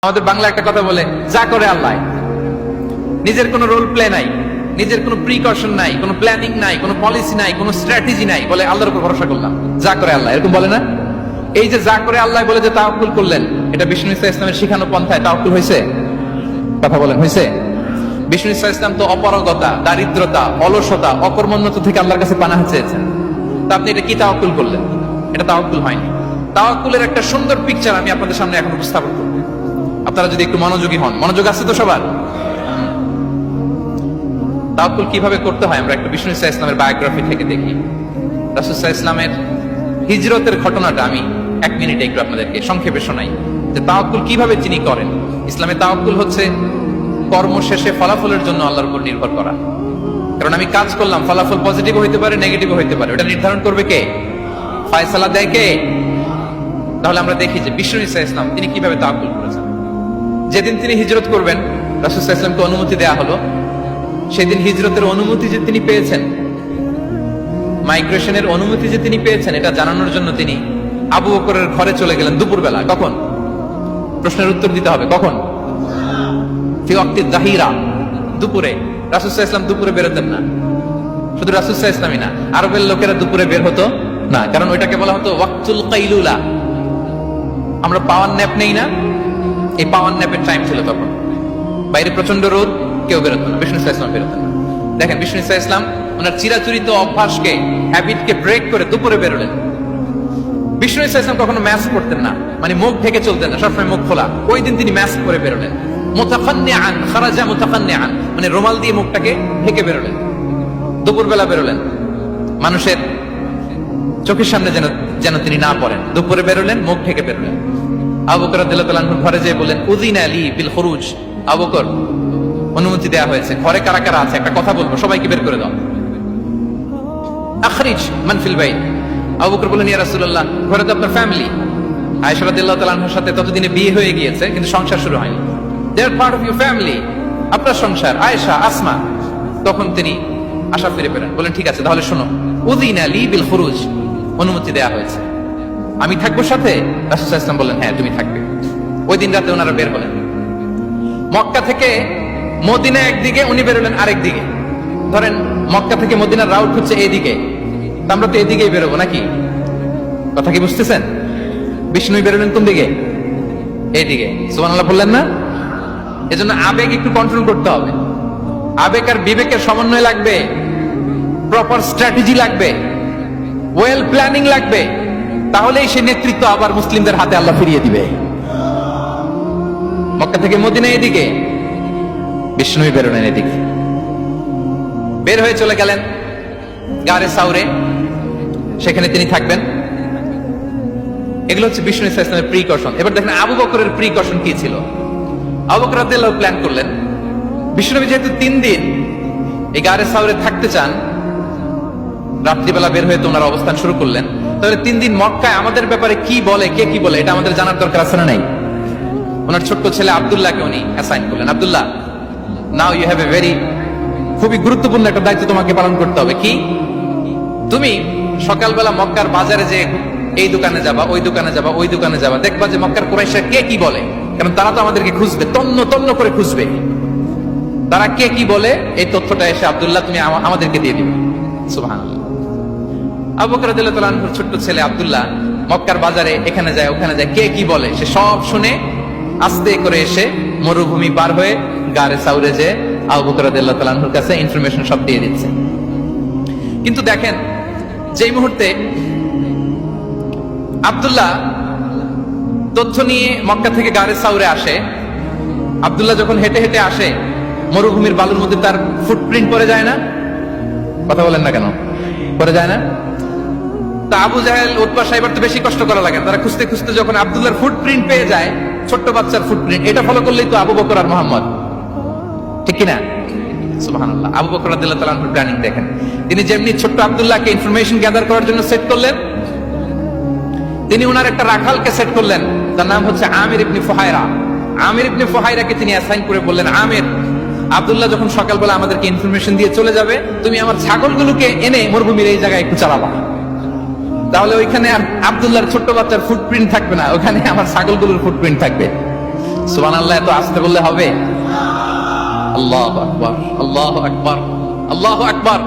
আমাদের বাংলা একটা কথা বলে, যা করে আল্লাহ। নিজের কোনো রোল প্লে নাই, নিজের কোনো প্রিকশন নাই, কোনো প্ল্যানিং নাই, কোনো পলিসি নাই, কোনো স্ট্র্যাটেজি নাই, বলে আল্লাহর উপর ভরসা করলাম, যা করে আল্লাহ। এরকম বলে না? এই যে যা করে আল্লাহ বলে যে তাওয়াক্কুল করলেন, এটা বিষ্ণু ইসা ইসলামের শিখানো পন্থায় তাওয়াক্কুল হয়েছে? কথা বলেন, হয়েছে? বিষ্ণু ইসা ইসলাম তো অপারগতা, দারিদ্রতা, অলসতা, অকর্মণ্যতা থেকে আল্লাহর কাছে পানাহ চেয়েছেন। তা আপনি এটা কি তাওয়াক্কুল করলেন? এটা তাওয়াক্কুল হয়নি। তাওয়াক্কুলের একটা সুন্দর পিকচার আমি আপনাদের সামনে এখন উপস্থাপন করব, আপনারা যদি একটু মনোযোগী হন। মনোযোগ আছে তো সবার? তাওয়াক্কুল কিভাবে করতে হয় আমরা একটু বিষ্ণু ইসা ইসলামের বায়োগ্রাফি থেকে দেখি। রাসূল সাল্লাল্লাহু আলাইহি ইসলামের হিজরতের ঘটনাটা আমি 1 মিনিটে একটু আপনাদেরকে সংক্ষেপে শোনাই, যে তাওয়াক্কুল কিভাবে তিনি করেন। ইসলামে তাওয়াক্কুল হচ্ছে কর্ম শেষে ফলাফলের জন্য আল্লাহর উপর নির্ভর করা। কারণ আমি কাজ করলাম, ফলাফল পজিটিভও হইতে পারে, নেগেটিভও হইতে পারে, ওটা নির্ধারণ করবে কে? ফায়সালা দেয় কে? তাহলে আমরা দেখি যে বিষ্ণু ইসা ইসলাম তিনি কিভাবে তাওয়াক্কুল করেছেন। যেদিন তিনি হিজরত করবেন, রাসূল সাল্লাল্লাহু আলাইহি ওয়াসাল্লামকে অনুমতি দেয়া হলো, সেদিন হিজরতের অনুমতি যে তিনি পেয়েছেন, মাইগ্রেশনের অনুমতি যে তিনি পেয়েছেন, এটা জানানোর জন্য তিনি আবু বকরের ঘরে চলে গেলেন দুপুরবেলা। কখন? প্রশ্নের উত্তর দিতে হবে, কখন? ফি ওয়াক্তি যাহিরা, দুপুরে। রাসূল সাল্লাল্লাহু আলাইহি ওয়াসাল্লাম দুপুরে বেরোতেন না। শুধু রাসূল সাল্লাল্লাহু আলাইহি ওয়াসাল্লামই না, আরবের লোকেরা দুপুরে বের হতো না, কারণ ওইটাকে বলা হতো ওয়াক্তুল কাইলুলা। আমরা পাওয়ার ন্যাপ নেই না, এই পাওয়ার ন্যাপের টাইম ছিল তখন। বাইরে প্রচন্ড রোদ, কেউ বেরোতো না, বিষ্ণু ইসা ইসলাম বেরোতেন না। দেখেন বিষ্ণু ইসা ইসলাম ওনার চিরাচরিত অভ্যাসকে, হ্যাবিটকে ব্রেক করে দুপুরে বেরোলেন। বিষ্ণু ইসা ইসলাম কখনো মাস্ক পরতেন না, মানে মুখ ঢেকে চলতেন না, সবসময় মুখ খোলা। ওই দিন তিনি মাস্ক পরে বেরোলেন। মুতাকান্নিআন, খারাজা মুতাকান্নিআন, মানে রুমাল দিয়ে মুখটাকে ঢেকে বেরোলেন, দুপুরবেলা বেরোলেন, মানুষের চোখের সামনে যেন তিনি না পড়েন। দুপুরে বেরোলেন, মুখ ঢেকে বেরোলেন। আবু বকর রাদিয়াল্লাহু তাআলা আনহুর ঘরে যেয়ে বলেন, উযিনা লি বিল খুরুজ। আবু বকর, অনুমতি দেয়া হয়েছে, ঘরে কারা কারা আছে একটা কথা বলবো, সবাইকে বের করে দাও। আখরিজ মান ফিল বাইত। আবু বকর বলেন, ইয়া রাসূলুল্লাহ, ঘরে তো আপনার ফ্যামিলি। আয়েশা রাদিয়াল্লাহু তাআলা আনহার সাথে ততদিনে বিয়ে হয়ে গিয়েছে, কিন্তু সংসার শুরু হয়নি। দে আর পার্ট অফ ইউর ফ্যামিলি, আপনার সংসার, আয়েশা, আসমা। তখন তিনি আশা ফিরে পেলেন, বলেন ঠিক আছে তাহলে শোনো, উযিনা লি বিল খুরুজ, অনুমতি দেয়া হয়েছে, আমি থাকবো সাথে? রাসূল সাল্লাল্লাহু আলাইহি ওয়াসাল্লাম বললেন, হ্যাঁ তুমি থাকবে। ওই দিন রাতে ওনারা বের হলেন। মক্কা থেকে মদিনা একদিকে, উনি বেরোলেন আরেক দিকে। ধরেন মক্কা থেকে মদিনার রাউট হচ্ছে এইদিকে, আমরা তো এদিকেই বেরোবো নাকি? কথা কি বুঝতেছেন? বিষ্ণু বেরোলেন কোন দিকে? এইদিকে। সুবহানাল্লাহ বললেন না? এজন্য আবেগ একটু কন্ট্রোল করতে হবে। আবেগ আর বিবেকের সমন্বয় লাগবে, প্রপার স্ট্র্যাটেজি লাগবে, ওয়েল প্ল্যানিং লাগবে, তাহলেই সেই নেতৃত্ব আবার মুসলিমদের হাতে আল্লাহ ফিরিয়ে দিবে। মক্কা থেকে মদিনা এদিকে, বিষ্ণু বেরোলেন এদিকে। বের হয়ে চলে গেলেন গারে সাউরে, সেখানে তিনি থাকবেন। এগুলো হচ্ছে বিষ্ণু ইসা ইসলামের প্রিকশন। এবার দেখেন আবু বকরের প্রিকশন কি ছিল। আবু বকর রাদিয়াল্লাহু প্ল্যান করলেন, বিষ্ণু যেহেতু 3 দিন এই গারে সাউরে থাকতে চান, রাত্রিবেলা বের হয়ে তো ওনার অবস্থান শুরু করলেন, তাহলে 3 দিন মক্কায় আমাদের ব্যাপারে কি বলে, কে কি বলে, এটা আমাদের জানার দরকার আছে না নাই? ওনার ছোট্ট ছেলে আব্দুল্লাহকে উনি অ্যাসাইন করলেন। Abdullah, now you have a very, খুবই গুরুত্বপূর্ণ একটা দায়িত্ব তোমাকে পালন করতে হবে। কি? তুমি সকালবেলা মক্কার বাজারে যে এই দোকানে যাবা, ওই দোকানে যাবা, ওই দোকানে যাবা, দেখবা যে মক্কার কুরাইশরা কে কি বলে, কারণ তারা তো আমাদেরকে খুঁজবে, তন্ন তন্ন করে খুঁজবে। তারা কে কি বলে, এই তথ্যটা এসে আব্দুল্লাহ তুমি আমাদেরকে দিয়ে দিবে। সুবহানাল্লাহ। আবু বকর রাদিয়াল্লাহু তাআলা আনহুর ছোট্ট ছেলে আব্দুল্লাহ মক্কার বাজারে এখানে যায় ওখানে যায়, কে কি বলে সে সব শুনে আস্তে করে এসে মরুভূমি পার হয়ে গারে সাউরে যে আবু বকর রাদিয়াল্লাহু তাআলা আনহুর কাছে ইনফরমেশন সব দিয়ে দিচ্ছে। কিন্তু দেখেন, যেই মুহূর্তে আব্দুল্লাহ তথ্য নিয়ে মক্কা থেকে গারে সাউরে আসে, আব্দুল্লাহ যখন হেঁটে হেঁটে আসে, মরুভূমির বালুর মধ্যে তার ফুটপ্রিন্ট পড়ে যায় না? কথা বলেন না কেন? পড়ে যায় না? তা আবু জাহেল, উতবা সাহেবের তো বেশি কষ্ট করা লাগে। তারা খুঁজতে খুঁজতে যখন আব্দুল্লাহর ফুটপ্রিন্ট পেয়ে যায়, ছোট্ট বাচ্চার ফুটপ্রিন্ট, এটা ফলো করলেই তো আবু বকর আর মুহাম্মদ, ঠিক কিনা? সুবহানাল্লাহ। আবু বকর রাদিয়াল্লাহু তাআলা আনহুর প্ল্যানিং দেখেন। তিনি যেমনি ছোট্ট আব্দুল্লাহকে ইনফরমেশন গ্যাদার করার জন্য সেট করলেন, তিনি ওনার একটা রাখালকে সেট করলেন, তার নাম হচ্ছে আমির ইবনে ফুহায়রা। আমির ইবনে ফুহায়রাকে তিনি অ্যাসাইন করে বললেন, আমির, আব্দুল্লাহ যখন সকালবেলা আমাদেরকে ইনফরমেশন দিয়ে চলে যাবে, তুমি আমার ছাগলগুলোকে এনে মরুভূমির এই জায়গায় একটু চালাবা। তাহলে ওইখানে আর আব্দুল্লাহর ছোট্ট বাচ্চার ফুটপ্রিন্ট থাকবে না, ওখানে আমার ছাগলগুলোর ফুটপ্রিন্ট থাকবে। সুবহানাল্লাহ এত আস্তে বললে হবে? আল্লাহু আকবার, আল্লাহু আকবার, আল্লাহু আকবার।